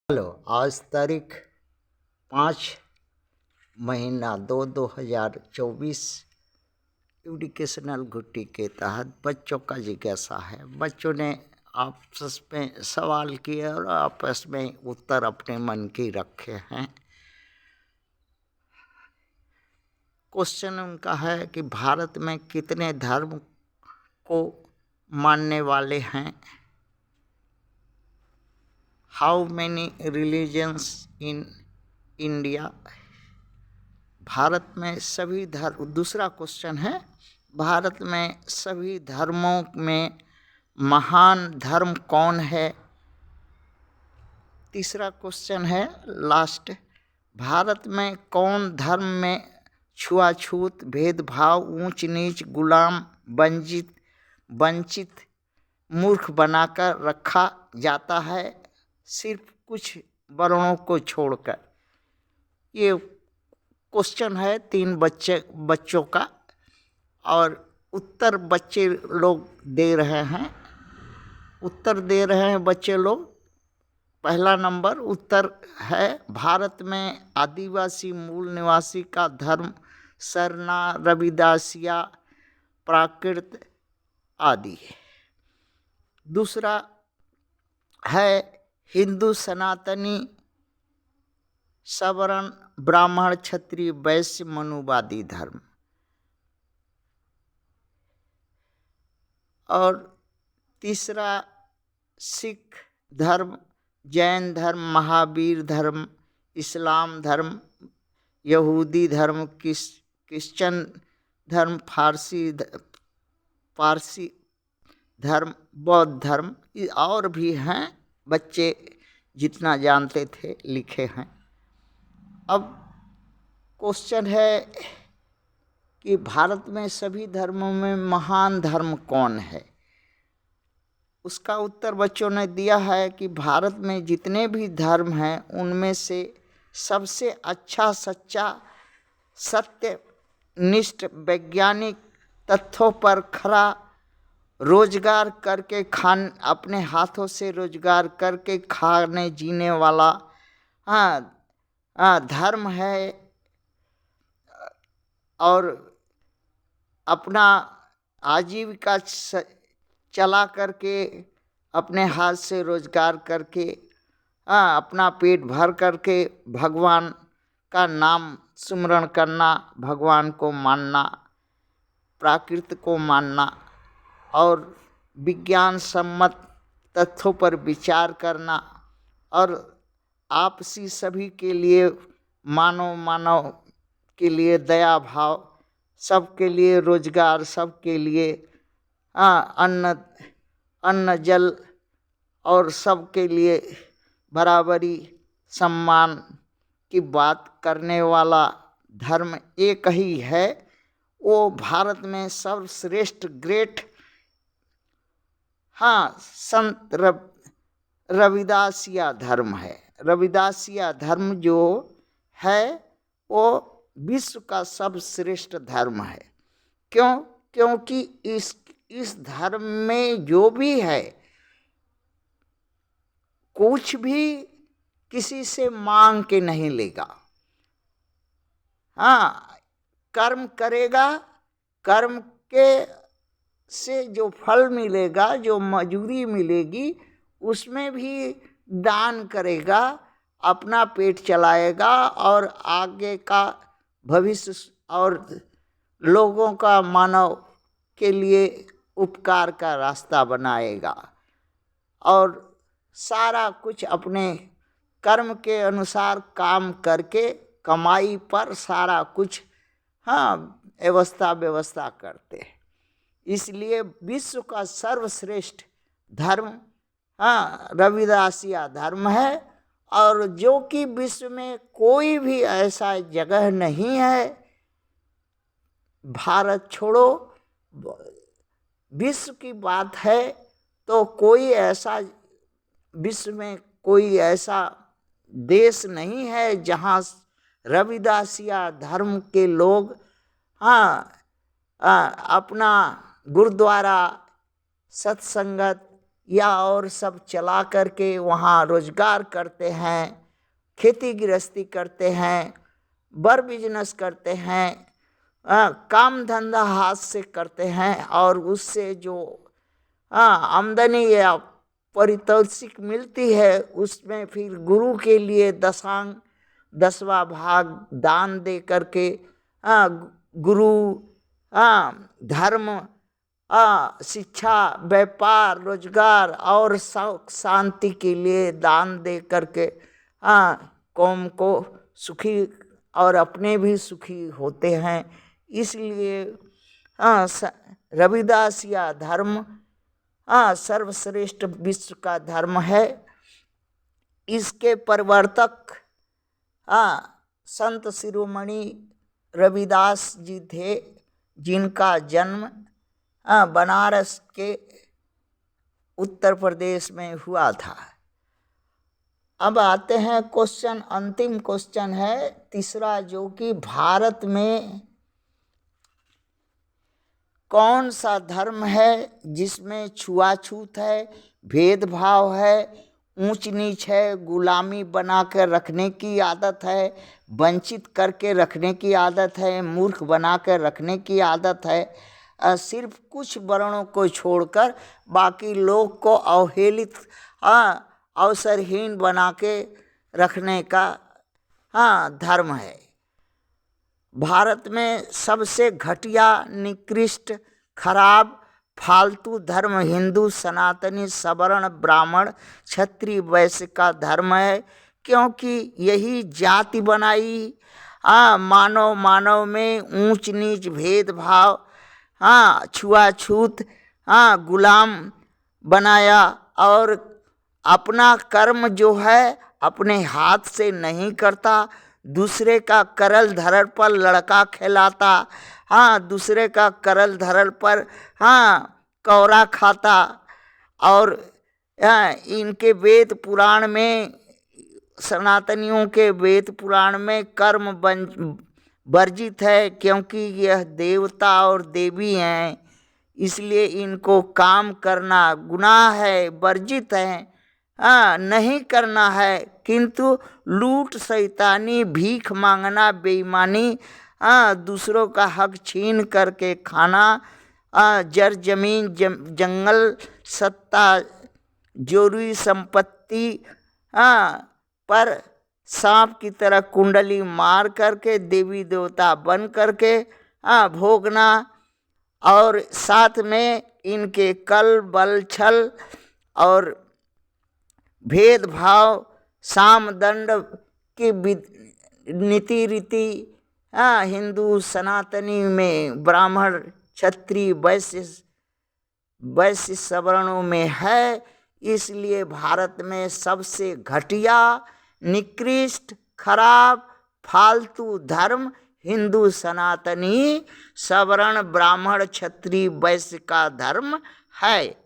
Hello. आज तारीख 5 महीना 2 2024 एजुकेशनल घुट्टी के तहत बच्चों का जिज्ञासा है। बच्चों ने आपस में सवाल किए और आपस में उत्तर अपने मन के रखे हैं। क्वेश्चन उनका है कि भारत में कितने धर्म को मानने वाले हैं। How many religions in India. Bharat में सभी धर्म। दूसरा क्वेश्चन है, भारत में सभी धर्मों में महान धर्म कौन है। तीसरा क्वेश्चन है लास्ट, भारत में कौन धर्म में छुआछूत, भेदभाव, ऊंच नीच, गुलाम, वंचित, मूर्ख बनाकर रखा जाता है, सिर्फ कुछ वर्णों को छोड़कर। ये क्वेश्चन है 3 बच्चों का और उत्तर बच्चे लोग दे रहे हैं। बच्चे लोग। पहला नंबर उत्तर है, भारत में आदिवासी मूल निवासी का धर्म सरना, रविदासिया, प्राकृत आदि है। दूसरा है हिंदू सनातनी, सवर्ण, ब्राह्मण, क्षत्रिय, वैश्य, मनुवादी धर्म। और तीसरा सिख धर्म, जैन धर्म, महावीर धर्म, इस्लाम धर्म, यहूदी धर्म, क्रिश्चियन धर्म, पारसी धर्म, बौद्ध धर्म और भी हैं। बच्चे जितना जानते थे लिखे हैं। अब क्वेश्चन है कि भारत में सभी धर्मों में महान धर्म कौन है। उसका उत्तर बच्चों ने दिया है कि भारत में जितने भी धर्म हैं उनमें से सबसे अच्छा, सच्चा, सत्यनिष्ठ, वैज्ञानिक तथ्यों पर खरा, रोजगार करके अपने हाथों से रोजगार करके खाने जीने वाला धर्म है और अपना आजीविका चला करके अपने हाथ से रोजगार करके अपना पेट भर करके भगवान का नाम सुमरण करना, भगवान को मानना, प्राकृत को मानना और विज्ञान सम्मत तथ्यों पर विचार करना और आपसी सभी के लिए मानव के लिए दया भाव, सबके लिए रोजगार, सबके लिए अन्न जल और सबके लिए बराबरी सम्मान की बात करने वाला धर्म एक ही है। वो भारत में सर्वश्रेष्ठ ग्रेट संत रविदासिया धर्म है। रविदासिया धर्म जो है वो विश्व का सर्वश्रेष्ठ धर्म है। क्योंकि इस धर्म में जो भी है कुछ भी किसी से मांग के नहीं लेगा। कर्म करेगा, कर्म के से जो फल मिलेगा, जो मजूरी मिलेगी, उसमें भी दान करेगा, अपना पेट चलाएगा और आगे का भविष्य और लोगों का, मानव के लिए उपकार का रास्ता बनाएगा और सारा कुछ अपने कर्म के अनुसार काम करके कमाई पर सारा कुछ व्यवस्था करते हैं। इसलिए विश्व का सर्वश्रेष्ठ धर्म रविदासिया धर्म है और जो कि विश्व में कोई भी ऐसा जगह नहीं है, भारत छोड़ो विश्व की बात है तो कोई ऐसा विश्व में कोई ऐसा देश नहीं है जहाँ रविदासिया धर्म के लोग अपना गुरुद्वारा, सत्संगत, या और सब चला करके वहाँ रोजगार करते हैं, खेती गृहस्थी करते हैं, बर बिजनेस करते हैं, काम धंधा हाथ से करते हैं, और उससे जो आमदनी या पारितोषिक मिलती है उसमें फिर गुरु के लिए दसवां भाग दान दे करके गुरु धर्म, शिक्षा, व्यापार, रोजगार और शांति के लिए दान दे करके कौम को सुखी और अपने भी सुखी होते हैं। इसलिए रविदास या धर्म सर्वश्रेष्ठ विश्व का धर्म है। इसके प्रवर्तक संत शिरोमणि रविदास जी थे, जिनका जन्म बनारस के उत्तर प्रदेश में हुआ था। अब आते हैं क्वेश्चन, अंतिम क्वेश्चन है तीसरा, जो कि भारत में कौन सा धर्म है जिसमें छुआछूत है, भेदभाव है, ऊंच नीच है, गुलामी बना कर रखने की आदत है, वंचित करके रखने की आदत है, मूर्ख बना कर रखने की आदत है, सिर्फ कुछ वर्णों को छोड़कर बाकी लोग को अवहेलित अवसरहीन बना के रखने का धर्म है। भारत में सबसे घटिया, निकृष्ट, खराब, फालतू धर्म हिंदू सनातनी सवर्ण ब्राह्मण क्षत्रिय वैश्य का धर्म है, क्योंकि यही जाति बनाई, मानव में ऊंच नीच, भेदभाव, छुआछूत, गुलाम बनाया, और अपना कर्म जो है अपने हाथ से नहीं करता, दूसरे का करल धरल पर लड़का खिलाता, दूसरे का करल धरल पर कौरा खाता। और इनके वेद पुराण में, सनातनियों के वेद पुराण में कर्म वर्जित है, क्योंकि यह देवता और देवी हैं, इसलिए इनको काम करना गुनाह है, वर्जित है, नहीं करना है। किंतु लूट, शैतानी, भीख मांगना, बेईमानी, दूसरों का हक छीन करके खाना, जर जमीन जंगल, सत्ता, जोरी संपत्ति पर सांप की तरह कुंडली मार करके देवी देवता बन करके भोगना, और साथ में इनके कल बल छल और भेदभाव, साम दंड की नीति रीति हिंदू सनातनी में ब्राह्मण क्षत्रिय वैश्य सवर्णों में है। इसलिए भारत में सबसे घटिया, निकृष्ट, खराब, फालतू धर्म हिंदू सनातनी सवर्ण ब्राह्मण क्षत्रिय वैश्य का धर्म है।